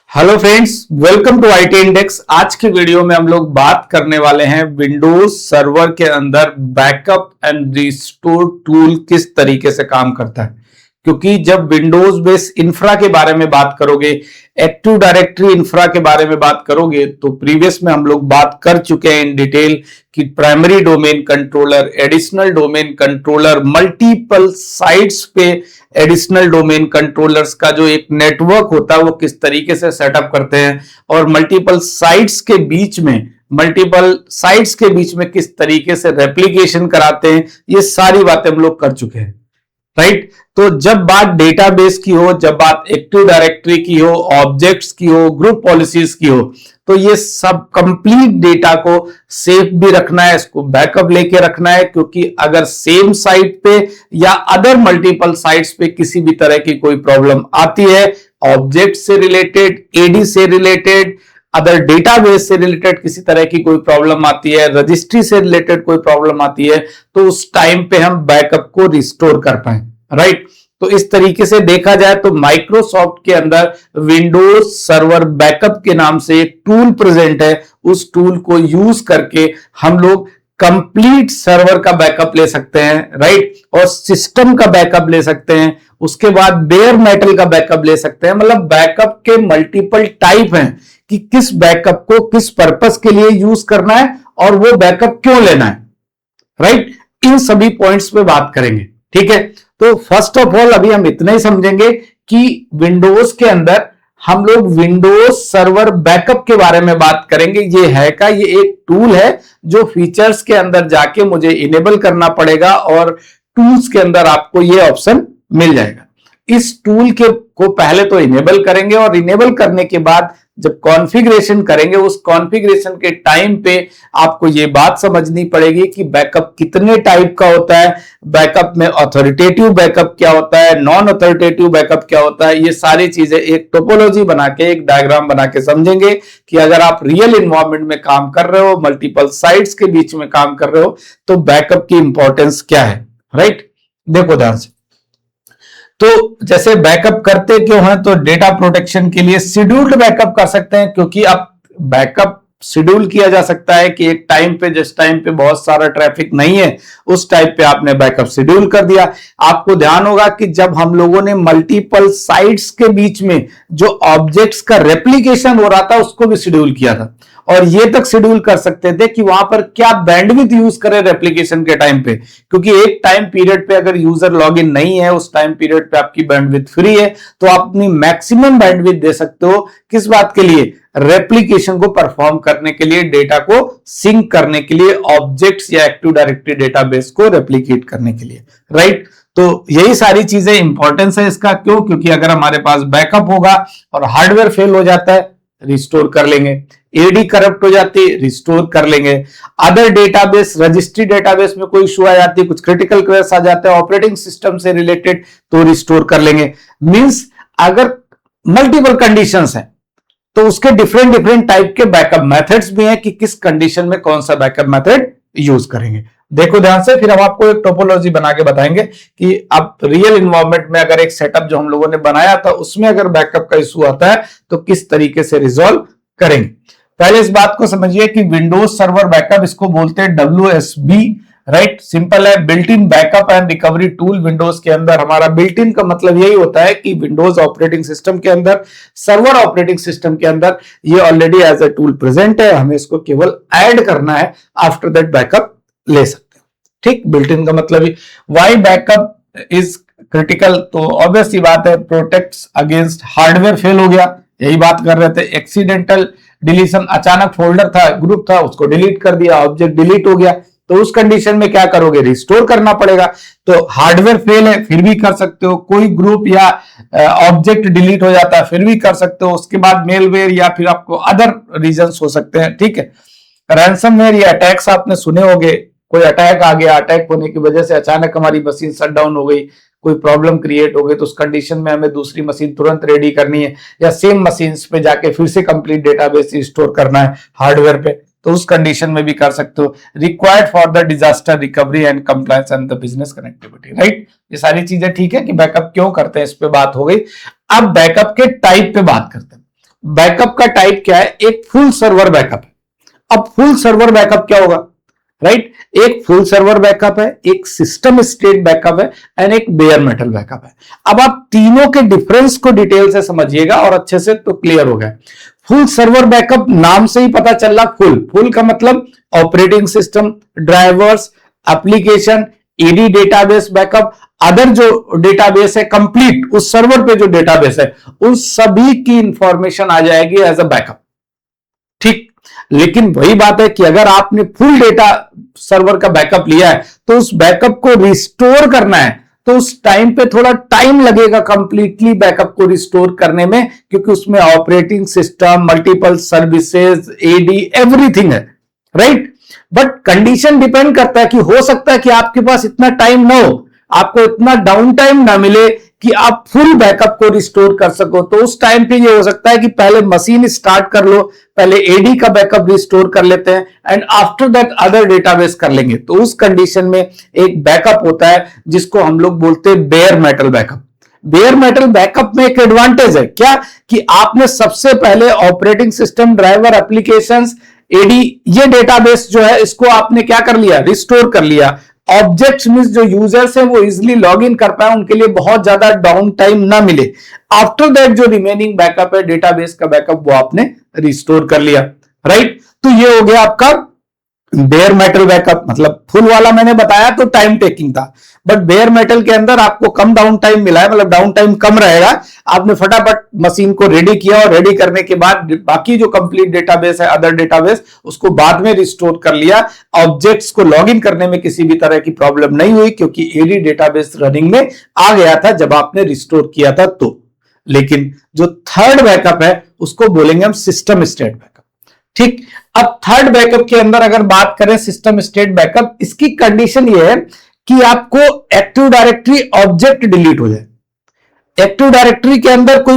Hello friends, welcome to IT index. आज के video में हम लोग बात करने वाले हैं विंडोज सर्वर के अंदर बैकअप एंड रिस्टोर टूल किस तरीके से काम करता है। क्योंकि जब विंडोज बेस इंफ्रा के बारे में बात करोगे, एक्टिव डायरेक्टरी इंफ्रा के बारे में बात करोगे, तो प्रीवियस में हम लोग बात कर चुके हैं इन डिटेल कि primary domain controller, additional domain controller, multiple sites पे एडिशनल डोमेन कंट्रोलर्स का जो एक नेटवर्क होता है वो किस तरीके से सेटअप करते हैं, और मल्टीपल साइट्स के बीच में किस तरीके से रेप्लिकेशन कराते हैं। ये सारी बातें हम लोग कर चुके हैं, राइट। तो जब बात डेटाबेस की हो, जब बात एक्टिव डायरेक्टरी की हो, ऑब्जेक्ट्स की हो, ग्रुप पॉलिसीज की हो, तो ये सब कंप्लीट डेटा को सेफ भी रखना है, इसको बैकअप लेके रखना है। क्योंकि अगर सेम साइट पे या अदर मल्टीपल साइट्स पे किसी भी तरह की कोई प्रॉब्लम आती है, ऑब्जेक्ट से रिलेटेड, एडी से रिलेटेड, अदर डेटाबेस से रिलेटेड किसी तरह की कोई प्रॉब्लम आती है, रजिस्ट्री से रिलेटेड कोई प्रॉब्लम आती है, तो उस टाइम पे हम बैकअप को रिस्टोर कर पाए, राइट। तो इस तरीके से देखा जाए तो माइक्रोसॉफ्ट के अंदर विंडोज सर्वर बैकअप के नाम से एक टूल प्रेजेंट है। उस टूल को यूज करके हम लोग कंप्लीट सर्वर का बैकअप ले सकते हैं, राइट, और सिस्टम का बैकअप ले सकते हैं। उसके बाद बेयर मेटल का बैकअप ले सकते हैं। मतलब बैकअप के मल्टीपल टाइप हैं कि किस बैकअप को किस पर्पस के लिए यूज करना है और वो बैकअप क्यों लेना है, राइट। इन सभी पॉइंट्स पे बात करेंगे, ठीक है। तो फर्स्ट ऑफ ऑल अभी हम इतना ही समझेंगे कि विंडोज के अंदर हम लोग विंडोज सर्वर बैकअप के बारे में बात करेंगे। ये है का ये एक टूल है जो फीचर्स के अंदर जाके मुझे इनेबल करना पड़ेगा और टूल्स के अंदर आपको ये ऑप्शन मिल जाएगा। इस टूल को पहले तो इनेबल करेंगे और इनेबल करने के बाद जब कॉन्फ़िगरेशन करेंगे, उस कॉन्फ़िगरेशन के टाइम पे आपको ये बात समझनी पड़ेगी कि बैकअप कितने टाइप का होता है, बैकअप में ऑथोरिटेटिव बैकअप क्या होता है, नॉन ऑथोरिटेटिव बैकअप क्या होता है। ये सारी चीजें एक टोपोलॉजी बना के, एक डायग्राम बना के समझेंगे कि अगर आप रियल इन्वायरमेंट में काम कर रहे हो, मल्टीपल साइट्स के बीच में काम कर रहे हो, तो बैकअप की इंपॉर्टेंस क्या है, राइट। देखो ध्यान से, तो जैसे बैकअप करते क्यों हैं, तो डेटा प्रोटेक्शन के लिए शेड्यूल्ड बैकअप कर सकते हैं। क्योंकि अब बैकअप शेड्यूल किया जा सकता है कि एक टाइम पे, जिस टाइम पे बहुत सारा ट्रैफिक नहीं है, उस टाइप पे आपने बैकअप शेड्यूल कर दिया। आपको ध्यान होगा कि जब हम लोगों ने मल्टीपल साइट्स के बीच में जो ऑब्जेक्ट्स का रेप्लिकेशन हो रहा था उसको भी शेड्यूल किया था, और ये तक शेड्यूल कर सकते थे कि वहां पर क्या बैंडविड्थ यूज करें रेप्लिकेशन के टाइम पे। क्योंकि एक टाइम पीरियड पे अगर यूजर लॉगिन नहीं है, उस टाइम पीरियड पे आपकी बैंडविड्थ फ्री है, तो आप अपनी मैक्सिमम बैंडविड्थ दे सकते हो। किस बात के लिए? रेप्लिकेशन को परफॉर्म करने के लिए, डेटा को सिंक करने के लिए, ऑब्जेक्ट्स या एक्टिव डायरेक्टरी डेटाबेस को रेप्लिकेट करने के लिए, राइट। तो यही सारी चीजें इंपॉर्टेंस है इसका। क्यों? क्योंकि अगर हमारे पास बैकअप होगा और हार्डवेयर फेल हो जाता है, रिस्टोर कर लेंगे, एडी करप्ट हो जाती है, रिस्टोर कर लेंगे, अदर डेटाबेस, रजिस्ट्री डेटाबेस में कोई इशू आ जाती है, कुछ क्रिटिकल क्वेरीज आ जाते हैं ऑपरेटिंग सिस्टम से रिलेटेड, तो रिस्टोर कर लेंगे। मींस अगर मल्टीपल कंडीशंस हैं तो उसके डिफरेंट टाइप के बैकअप मेथड्स भी हैं कि किस कंडीशन में कौन सा बैकअप मेथड यूज करेंगे। देखो ध्यान से, फिर हम आपको एक टोपोलॉजी बना के बताएंगे कि अब रियल इन्वायरमेंट में अगर एक सेटअप जो हम लोगों ने बनाया था उसमें अगर बैकअप का इशू आता है तो किस तरीके से रिजॉल्व करेंगे। पहले इस बात को समझिए कि विंडोज सर्वर बैकअप, इसको बोलते हैं WSB, राइट। सिंपल है, built in backup and recovery tool. Windows के अंदर हमारा बिल्ट इन का मतलब यही होता है कि विंडोज ऑपरेटिंग सिस्टम के अंदर, सर्वर ऑपरेटिंग सिस्टम के अंदर ये already as a tool present है, हमें इसको केवल ऐड करना है, आफ्टर दैट बैकअप ले सकते हैं, ठीक। बिल्ट इन का मतलब ही, व्हाई बैकअप इज क्रिटिकल, तो ऑब्वियस सी बात है, प्रोटेक्ट्स अगेंस्ट हार्डवेयर फेल हो गया, यही बात कर रहे थे। एक्सीडेंटल डिलीशन, अचानक फोल्डर था, ग्रुप था, उसको डिलीट कर दिया, ऑब्जेक्ट डिलीट हो गया, तो उस कंडीशन में क्या करोगे? रिस्टोर करना पड़ेगा। तो हार्डवेयर फेल है फिर भी कर सकते हो, कोई ग्रुप या ऑब्जेक्ट डिलीट हो जाता है फिर भी कर सकते हो, उसके बाद मेलवेयर या फिर आपको अदर रीजंस हो सकते हैं, ठीक है। रैंसमवेयर या अटैक्स आपने सुने होंगे, कोई अटैक आ गया, अटैक होने की वजह से अचानक हमारी मशीन शट डाउन हो गई, कोई प्रॉब्लम क्रिएट हो गई, तो उस कंडीशन में हमें दूसरी मशीन तुरंत रेडी करनी है या सेम मशीन पे जाके फिर से कंप्लीट डेटाबेस स्टोर करना है हार्डवेयर पे, तो उस कंडीशन में भी कर सकते हो। Required for the disaster recovery and compliance and the business connectivity, right. ये सारी चीजें ठीक है कि बैकअप क्यों करते हैं, इस पे बात हो गई। अब बैकअप के टाइप पे बात करते हैं। बैकअप का टाइप क्या है, एक फुल सर्वर बैकअप है। अब फुल सर्वर बैकअप क्या होगा, राइट? एक फुल सर्वर बैकअप है, एक सिस्टम स्टेट बैकअप है एंड एक बेयर मेटल बैकअप है। अब आप तीनों के डिफरेंस को डिटेल से समझिएगा और अच्छे से तो क्लियर हो गया। फुल सर्वर बैकअप नाम से ही पता चल रहा, फुल का मतलब operating system, drivers, application, ED database backup, other जो डेटाबेस है कंप्लीट, उस सर्वर पे जो डेटाबेस है उन सभी की इंफॉर्मेशन आ जाएगी एज अ बैकअप। ठीक, लेकिन वही बात है कि अगर आपने फुल डेटा सर्वर का बैकअप लिया है तो उस बैकअप को रिस्टोर करना है तो उस टाइम पे थोड़ा टाइम लगेगा कंप्लीटली बैकअप को रिस्टोर करने में, क्योंकि उसमें operating system, multiple services, AD, everything है, राइट? बट कंडीशन डिपेंड करता है कि हो सकता है कि आपके पास इतना टाइम ना हो, आपको इतना डाउन टाइम ना मिले कि आप फुल बैकअप को रिस्टोर कर सको। तो उस टाइम पे ये हो सकता है कि पहले मशीन स्टार्ट कर लो, पहले एडी का बैकअप रिस्टोर कर लेते हैं and after that other database कर लेंगे। तो उस कंडीशन में एक बैकअप होता है जिसको हम लोग बोलते हैं bare metal backup. Bare metal backup में एक एडवांटेज है क्या, कि आपने सबसे पहले operating system, driver, applications, AD, ये डेटाबेस जो है इसको आपने क्या कर लिया, रिस्टोर कर लिया। ऑब्जेक्ट्स मींस जो यूजर्स हैं वो इजिली लॉग इन कर पाए, उनके लिए बहुत ज्यादा डाउन टाइम ना मिले। आफ्टर दैट जो रिमेनिंग बैकअप है, डेटाबेस का बैकअप, वो आपने रिस्टोर कर लिया, राइट? तो ये हो गया आपका बेयर मेटल बैकअप। मतलब फुल वाला मैंने बताया तो टाइम टेकिंग था, बट बेयर मेटल के अंदर आपको कम डाउन टाइम मिला है, मतलब डाउन टाइम कम रहेगा। आपने फटाफट मशीन को रेडी किया और रेडी करने के बाद बाकी जो कंप्लीट डेटाबेस है, अदर डेटाबेस, उसको बाद में रिस्टोर कर लिया। ऑब्जेक्ट्स को लॉगिन करने में किसी भी तरह की प्रॉब्लम नहीं हुई, क्योंकि एडी डेटाबेस रनिंग में आ गया था जब आपने रिस्टोर किया था। तो लेकिन जो थर्ड बैकअप है उसको बोलेंगे हम सिस्टम स्टेट बैकअप। ठीक, अब थर्ड बैकअप के अंदर अगर बात करें सिस्टम स्टेट बैकअप, इसकी कंडीशन ये है कि आपको एक्टिव डायरेक्टरी ऑब्जेक्ट डिलीट हो जाए। एक्टिव डायरेक्टरी के अंदर कोई